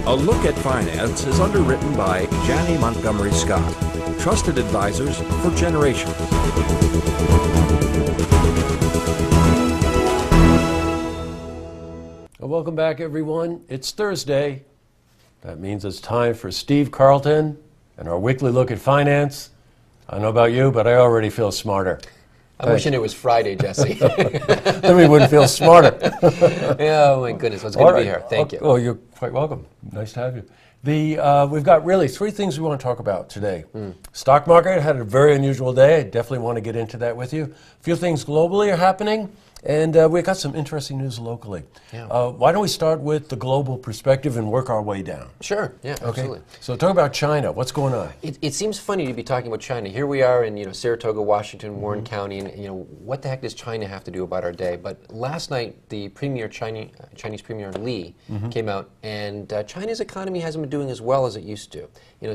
A Look at Finance is underwritten by Janney Montgomery Scott, trusted advisors for generations. Well, welcome back, everyone. It's Thursday. That means it's time for Steve Carlton and our weekly look at finance. I don't know about you, but I already feel smarter. I'm wishing it was Friday, Jesse. Then we wouldn't feel smarter. Oh, my goodness. Well, it's good to be here. Thank you. Oh, you're quite welcome. Nice to have you. We've got really three things we want to talk about today. Stock market had a very unusual day. I definitely want to get into that with you. A few things globally are happening, and we've got some interesting news locally. Yeah. Why don't we start with the global perspective and work our way down? Sure. Yeah, absolutely. So talk about China. What's going on? It seems funny to be talking about China. Here we are in Saratoga, Washington, Warren County, and what the heck does China have to do about our day? But last night, the Chinese Premier Li came out, and China's economy hasn't been doing as well as it used to.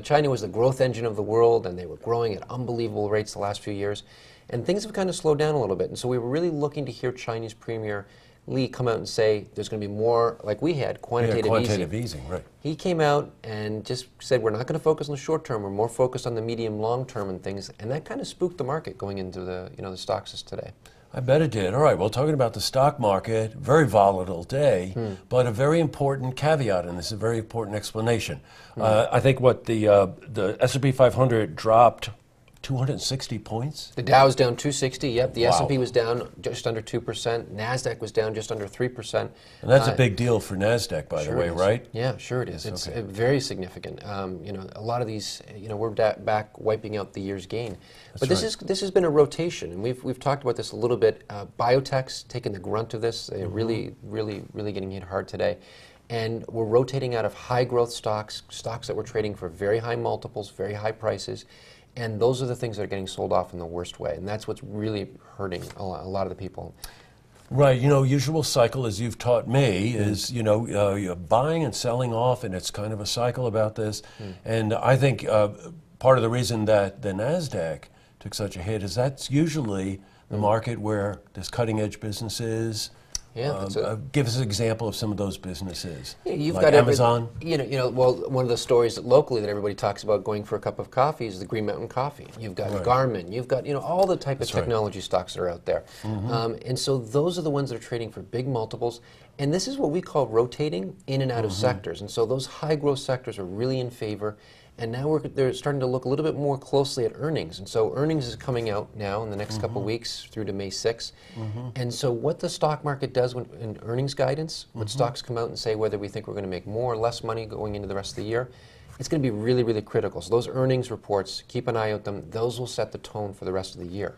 China was the growth engine of the world, and they were growing at unbelievable rates the last few years. And things have kind of slowed down a little bit. And so we were really looking to hear Chinese Premier Li come out and say there's going to be more, like we had, quantitative easing. Right. He came out and just said we're not going to focus on the short term. We're more focused on the medium, long term and things. And that kind of spooked the market going into the the stocks today. I bet it did. All right, well, talking about the stock market, very volatile day, but a very important caveat, and this is a very important explanation. I think what the S&P 500 dropped 260 points? The Dow's down 260, yep. The Wow. S&P was down just under 2%. NASDAQ was down just under 3%. And that's a big deal for NASDAQ, by the way, right? Yeah, sure it is. Yes, It's very significant. A lot of these, we're back wiping out the year's gain. But this has been a rotation, and we've talked about this a little bit. Biotech's taken the grunt of this. They're really getting hit hard today. And we're rotating out of high growth stocks that were trading for very high multiples, very high prices. And those are the things that are getting sold off in the worst way. And that's what's really hurting a lot of the people. Right. Usual cycle, as you've taught me, is, you're buying and selling off, and it's kind of a cycle about this. And I think part of the reason that the NASDAQ took such a hit is that's usually the market where there's cutting-edge businesses. Yeah, give us an example of some of those businesses. Yeah, you've like got Amazon. Well, one of the stories locally that everybody talks about going for a cup of coffee is the Green Mountain Coffee. You've got Garmin. You've got all the type of technology stocks that are out there, and so those are the ones that are trading for big multiples. And this is what we call rotating in and out of sectors. And so those high growth sectors are really in favor. And now they're starting to look a little bit more closely at earnings. And so earnings is coming out now in the next couple of weeks through to May 6th. And so what the stock market does in earnings guidance, when stocks come out and say whether we think we're going to make more or less money going into the rest of the year, it's going to be really, really critical. So those earnings reports, keep an eye out them. Those will set the tone for the rest of the year.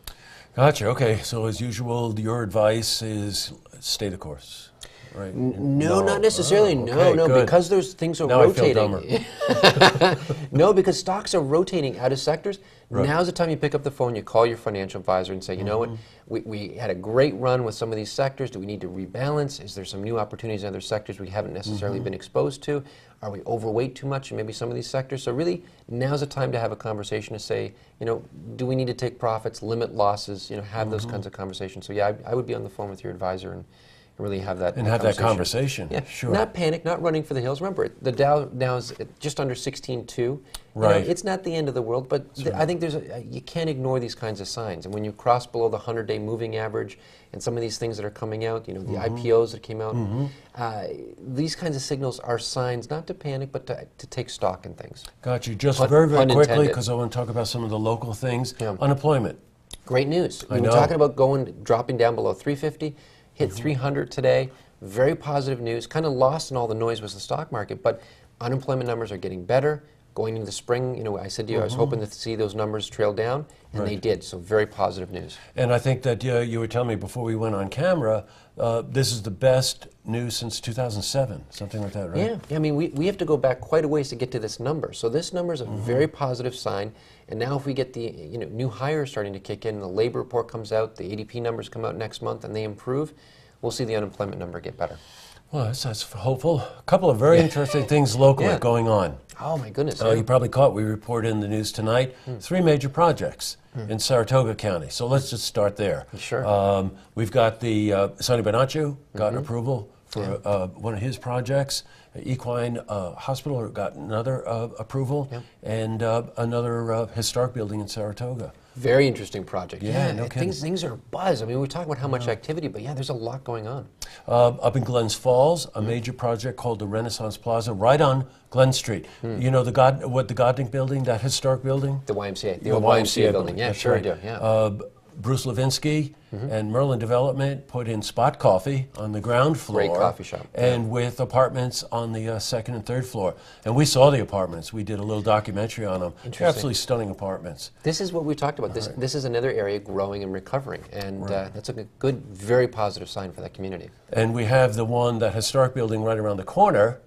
Gotcha. Okay. So as usual, your advice is stay the course. Right. No, not necessarily. Okay, no, good. because those things are now rotating. I feel dumber. No, because stocks are rotating out of sectors. Right. Now's the time you pick up the phone, you call your financial advisor and say, you know what, we had a great run with some of these sectors. Do we need to rebalance? Is there some new opportunities in other sectors we haven't necessarily been exposed to? Are we overweight too much in maybe some of these sectors? So really, now's the time to have a conversation to say, do we need to take profits, limit losses, have those kinds of conversations. So yeah, I would be on the phone with your advisor and really have that conversation. Yeah, sure. Not panic, not running for the hills. Remember, the Dow now is just under 16.2. Right. It's not the end of the world, but I think you can't ignore these kinds of signs. And when you cross below the 100-day moving average, and some of these things that are coming out, the IPOs that came out, these kinds of signals are signs not to panic, but to take stock in things. Got you. Just very quickly, because I want to talk about some of the local things. Yeah. Unemployment. Great news. We were talking about dropping down below 350. Hit 300 today. Very positive news. Kind of lost in all the noise was the stock market, but unemployment numbers are getting better. Going into the spring, I said to you, I was hoping to see those numbers trail down, and they did. So very positive news. And I think that you were telling me before we went on camera, this is the best news since 2007, something like that, right? Yeah. I mean, we have to go back quite a ways to get to this number. So this number is a very positive sign. And now if we get the new hires starting to kick in, the labor report comes out, the ADP numbers come out next month, and they improve, we'll see the unemployment number get better. Well, that's hopeful. A couple of very interesting things locally going on. Oh, my goodness. You probably caught, we reported in the news tonight, 3 major projects in Saratoga County. So let's just start there. Sure. We've got the Sonny Bonaccio got approval for one of his projects. Equine Hospital got another approval, and another historic building in Saratoga. Very interesting project. Yeah, no kidding. Things are buzz. I mean, we talk about how much activity, but there's a lot going on. Up in Glens Falls, a major project called the Renaissance Plaza, right on Glen Street. You know the Godnick building, that historic building? The YMCA, the old YMCA building. Yeah, That's sure right. I do. Yeah. Bruce Levinsky and Merlin Development put in Spot Coffee on the ground floor. Great coffee shop. And with apartments on the second and third floor. And we saw the apartments. We did a little documentary on them. They're absolutely stunning apartments. This is what we talked about. This is another area growing and recovering, and that's a good, very positive sign for that community. And we have the one, that historic building right around the corner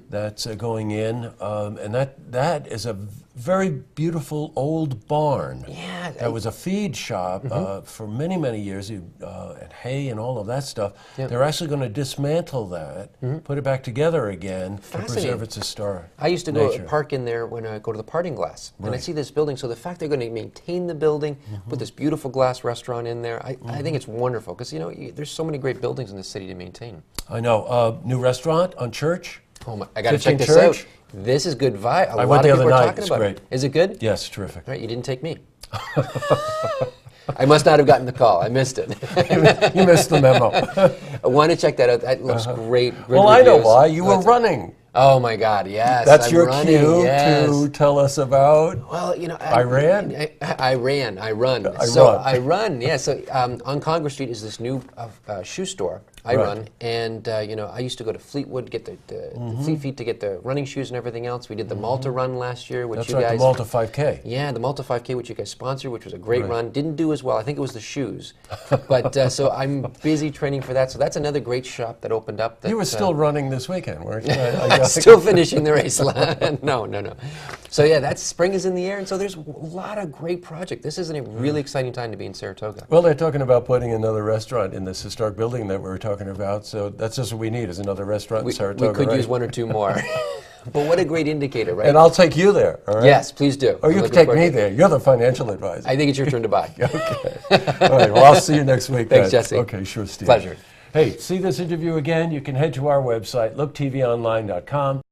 that's going in, and that is a very beautiful old barn. Yeah. That was a feed shop for many, many years, and hay and all of that stuff. Yep. They're actually going to dismantle that, put it back together again to preserve its historic I used to nature. go park in there when I go to the Parting Glass, and I see this building. So the fact they're going to maintain the building, put this beautiful glass restaurant in there, I think it's wonderful, because there's so many great buildings in the city to maintain. I know. New restaurant on Church. Oh my! I got to 15 check this Church. out. This is good vibe. I went the other night. It's about great. It. Is it good? Yes, terrific. All right, you didn't take me. I must not have gotten the call. I missed it. You missed the memo. I want to check that out. That looks great. Good Well, I know reviews. why. You were running. Oh my God! Yes, That's I'm your running, cue yes. to tell us about. Well, I ran? I run. I run. I run. Yeah. So on Congress Street is this new shoe store. I run, and I used to go to Fleetwood, get the Fleet Feet to get the running shoes and everything else. We did the Malta run last year, which That's you right, guys. the Malta 5K. Yeah, the Malta 5K, which you guys sponsored, which was a great run. Didn't do as well. I think it was the shoes, but so I'm busy training for that. So that's another great shop that opened up. That, You were still running this weekend, weren't you? Still finishing the race. No. So yeah, that spring is in the air, and so there's a lot of great projects. This is a really exciting time to be in Saratoga. Well, they're talking about putting another restaurant in this historic building that we were talking about, so that's just what we need, is another restaurant in Saratoga. We could right? use one or two more. But what a great indicator, right? And I'll take you there, all right? Yes, please do. Or you I'm can looking take forward me to it. there. You're the financial advisor. I think it's your turn to buy. Okay. All right, well, I'll see you next week. Thanks, then. Jesse. Okay, sure, Steve. Pleasure. Hey, see this interview again? You can head to our website, looktvonline.com.